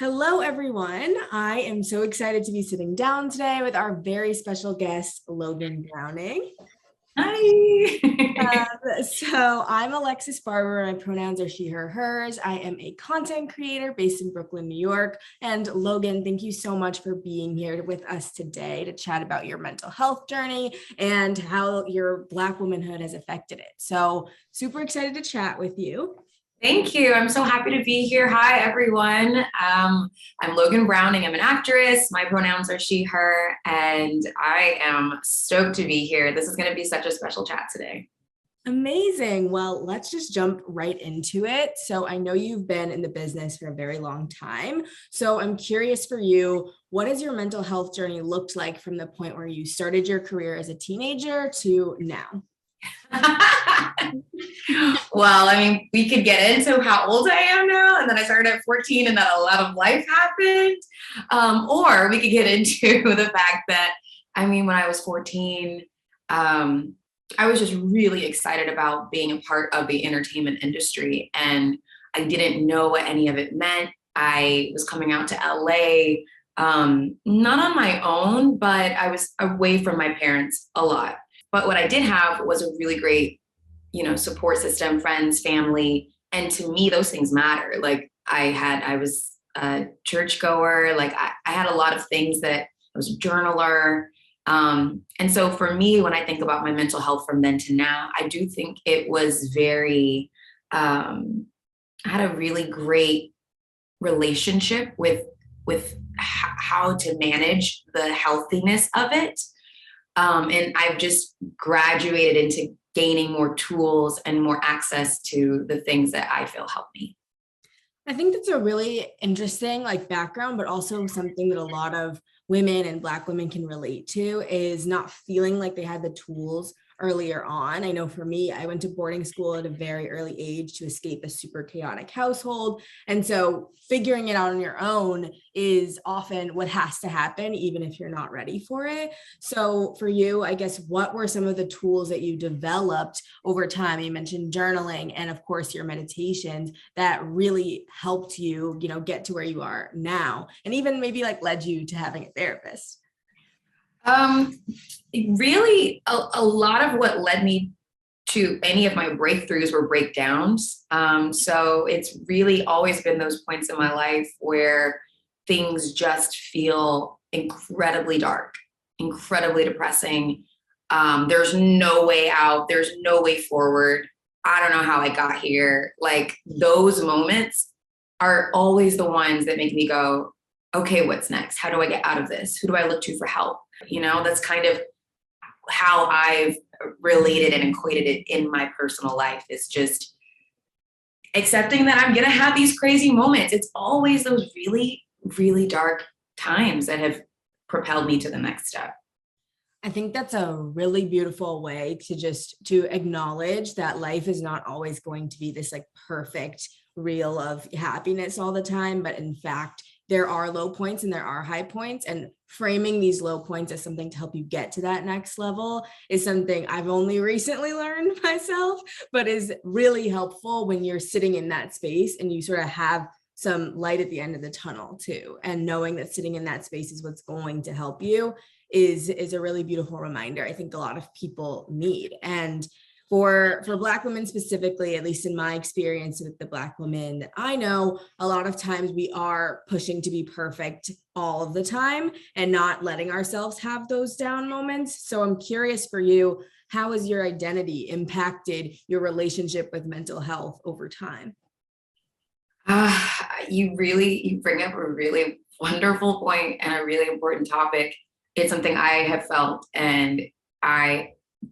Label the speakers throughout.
Speaker 1: Hello, everyone. I am so excited to be sitting down today with our very special guest, Logan Browning.
Speaker 2: Hi.
Speaker 1: So I'm Alexis Barber. My pronouns are she, her, hers. I am a content creator based in Brooklyn, New York. And Logan, thank you so much for being here with us today to chat about your mental health journey and how your Black womanhood has affected it. So super excited to chat with you.
Speaker 2: Thank you. I'm so happy to be here. Hi, everyone. I'm Logan Browning. I'm an actress. My pronouns are she, her, and I am stoked to be here. This is going to be such a special chat today.
Speaker 1: Amazing. Well, let's just jump right into it. So I know you've been in the business for a very long time. So I'm curious for you, what has your mental health journey looked like from the point where you started your career as a teenager to now?
Speaker 2: Well, I mean, we could get into how old I am now, and then I started at 14 and then a lot of life happened. Or we could get into the fact that, I mean, when I was 14, I was just really excited about being a part of the entertainment industry, and I didn't know what any of it meant. I was coming out to LA, not on my own, but I was away from my parents a lot. But what I did have was a really great, support system, friends, family. And to me, those things matter. Like I was a churchgoer, like I had a lot of things that I was a journaler. And so for me, when I think about my mental health from then to now, I do think it was I had a really great relationship with how to manage the healthiness of it. And I've just graduated into gaining more tools and more access to the things that I feel help me.
Speaker 1: I think that's a really interesting background, but also something that a lot of women and Black women can relate to is not feeling like they had the tools earlier on. I know for me, I went to boarding school at a very early age to escape a super chaotic household. And so figuring it out on your own is often what has to happen, even if you're not ready for it. So for you, I guess, what were some of the tools that you developed over time? You mentioned journaling and of course your meditations that really helped you, get to where you are now, and even maybe led you to having a therapist.
Speaker 2: Really, a lot of what led me to any of my breakthroughs were breakdowns. So it's really always been those points in my life where things just feel incredibly dark, incredibly depressing. There's no way out. There's no way forward. I don't know how I got here. Like those moments are always the ones that make me go, okay, what's next? How do I get out of this? Who do I look to for help? That's kind of how I've related and equated it in my personal life, is just accepting that I'm going to have these crazy moments. It's always those really, really dark times that have propelled me to the next step.
Speaker 1: I think that's a really beautiful way to acknowledge that life is not always going to be this perfect reel of happiness all the time, but in fact, there are low points and there are high points, and framing these low points as something to help you get to that next level is something I've only recently learned myself, but is really helpful when you're sitting in that space and you sort of have some light at the end of the tunnel too. And knowing that sitting in that space is what's going to help you is a really beautiful reminder I think a lot of people need. And for Black women specifically, at least in my experience with the Black women that I know, a lot of times we are pushing to be perfect all of the time and not letting ourselves have those down moments. So I'm curious for you, how has your identity impacted your relationship with mental health over time?
Speaker 2: You bring up a really wonderful point and a really important topic. It's something I have felt, and I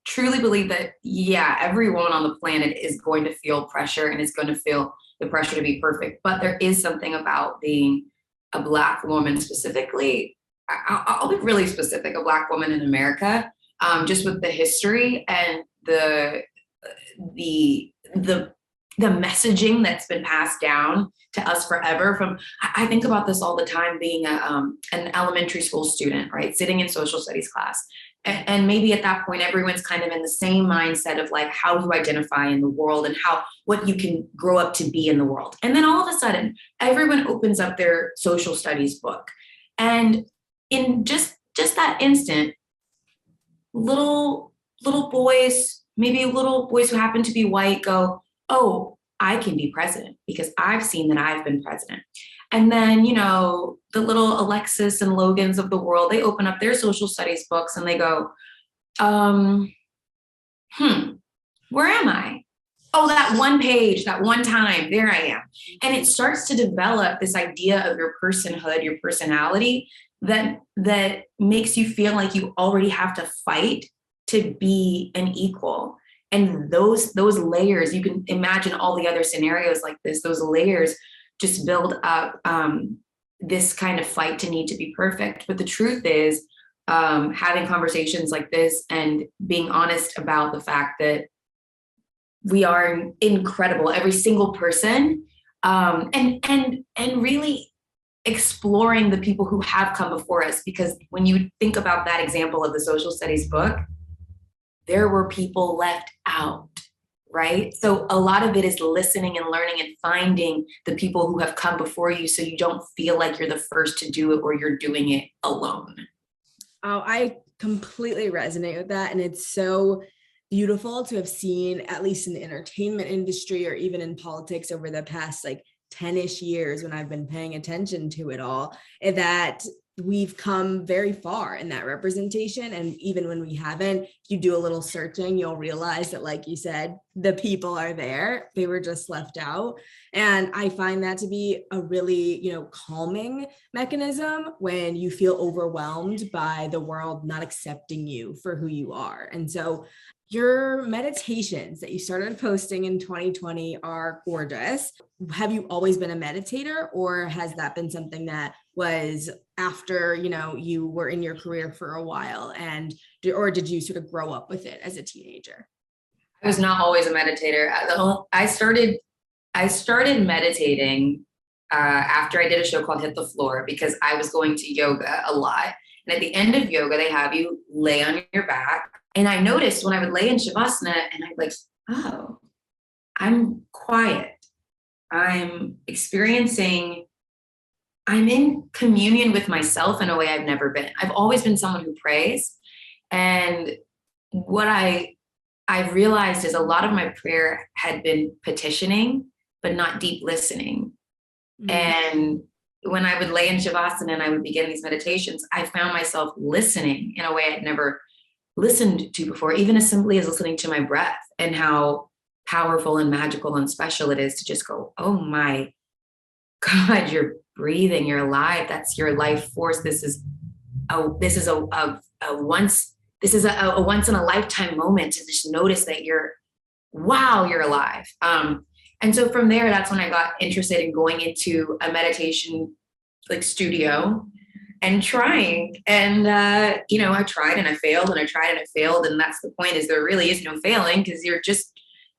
Speaker 2: truly believe that, yeah, every woman on the planet is going to feel pressure and is going to feel the pressure to be perfect. But there is something about being a Black woman specifically. I'll be really specific, a Black woman in America, just with the history and the the messaging that's been passed down to us forever. From I think about this all the time, being an elementary school student, right, sitting in social studies class, and maybe at that point everyone's kind of in the same mindset of like how you identify in the world and how what you can grow up to be in the world. And then all of a sudden everyone opens up their social studies book, and in just that instant, little boys, maybe little boys who happen to be white, go, oh, I can be president because I've seen that I've been president. And then, you know, the little Alexis and Logans of the world, they open up their social studies books and they go, where am I? Oh, that one page, that one time, there I am. And it starts to develop this idea of your personhood, your personality, that makes you feel like you already have to fight to be an equal. And those layers, you can imagine all the other scenarios like this, those layers just build up this kind of fight to need to be perfect. But the truth is, having conversations like this and being honest about the fact that we are incredible, every single person, and really exploring the people who have come before us. Because when you think about that example of the social studies book, there were people left out, right? So a lot of it is listening and learning and finding the people who have come before you, so you don't feel like you're the first to do it or you're doing it alone.
Speaker 1: Oh, I completely resonate with that. And it's so beautiful to have seen, at least in the entertainment industry or even in politics over the past like 10-ish years when I've been paying attention to it all, that we've come very far in that representation. And even when we haven't, if you do a little searching, you'll realize that, like you said, the people are there. They were just left out. And I find that to be a really, calming mechanism when you feel overwhelmed by the world not accepting you for who you are. And so your meditations that you started posting in 2020 are gorgeous. Have you always been a meditator, or has that been something that was after, you were in your career for a while, or did you sort of grow up with it as a teenager?
Speaker 2: I was not always a meditator. I started meditating after I did a show called Hit the Floor, because I was going to yoga a lot. And at the end of yoga, they have you lay on your back. And I noticed when I would lay in Shavasana and I'd like, oh, I'm quiet. I'm in communion with myself in a way I've never been. I've always been someone who prays. And what I've realized is a lot of my prayer had been petitioning, but not deep listening. Mm-hmm. And when I would lay in Shavasana and I would begin these meditations, I found myself listening in a way I'd never listened to before, even as simply as listening to my breath, and how powerful and magical and special it is to just go, oh my God, you're breathing, you're alive. That's your life force. This is a once in a lifetime moment to just notice that you're alive. And so from there, that's when I got interested in going into a meditation like studio and trying. And, I tried and I failed and I tried and I failed. And that's the point, is there really is no failing, because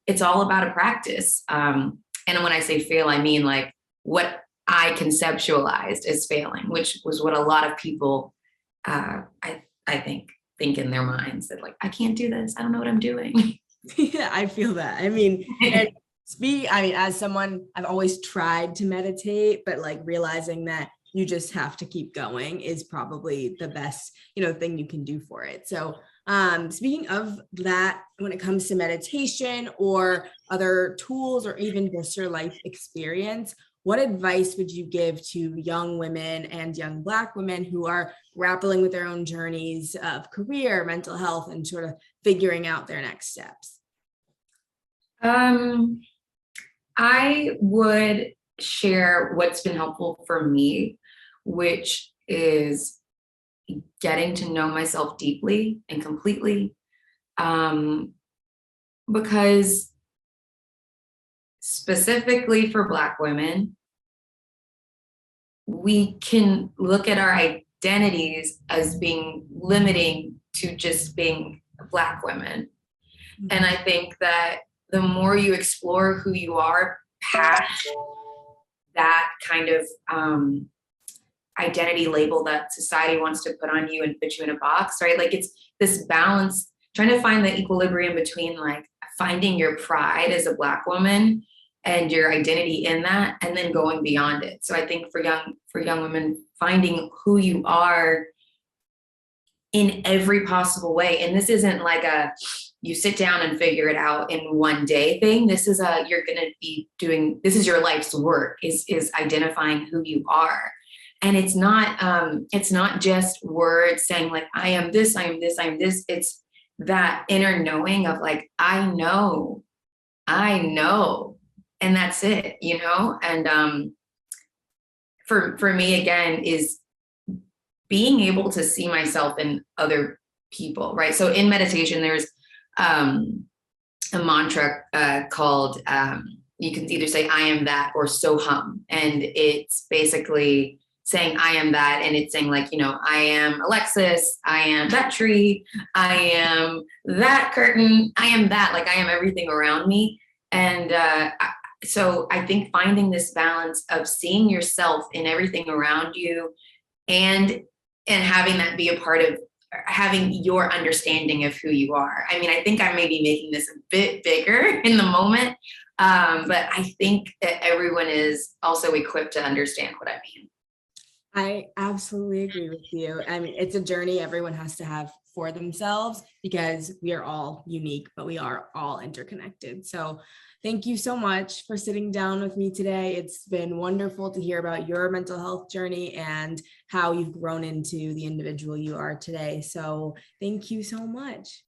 Speaker 2: it's all about a practice. And when I say fail, I mean like what I conceptualized as failing, which was what a lot of people, I think in their minds, that like, I can't do this. I don't know what I'm doing.
Speaker 1: Yeah, I feel that. I mean, as someone, I've always tried to meditate, but like realizing that you just have to keep going is probably the best, thing you can do for it. So speaking of that, when it comes to meditation or other tools, or even just your life experience, what advice would you give to young women and young Black women who are grappling with their own journeys of career, mental health, and sort of figuring out their next steps?
Speaker 2: I would share what's been helpful for me, which is getting to know myself deeply and completely. Because specifically for Black women, we can look at our identities as being limiting to just being Black women. Mm-hmm. And I think that the more you explore who you are past that kind of identity label that society wants to put on you and put you in a box, right? Like it's this balance, trying to find the equilibrium between like finding your pride as a Black woman and your identity in that, and then going beyond it. So I think for young women, finding who you are in every possible way. And this isn't like a you sit down and figure it out in one day thing. This is you're going to be doing, this is your life's work, is identifying who you are. And it's not just words saying like, I am this, I am this, I am this. It's that inner knowing of like, I know. And that's it, you know? And for me, again, is being able to see myself in other people, right? So in meditation, there's a mantra called, you can either say, I am that, or so hum. And it's basically saying, I am that. And it's saying like, you know, I am Alexis, I am that tree, I am that curtain, I am that, like I am everything around me. And so I think finding this balance of seeing yourself in everything around you and having that be a part of having your understanding of who you are. I mean, I think I may be making this a bit bigger in the moment, but I think that everyone is also equipped to understand what I mean.
Speaker 1: I absolutely agree with you. I mean, it's a journey everyone has to have for themselves because we are all unique, but we are all interconnected. So thank you so much for sitting down with me today. It's been wonderful to hear about your mental health journey and how you've grown into the individual you are today. So thank you so much.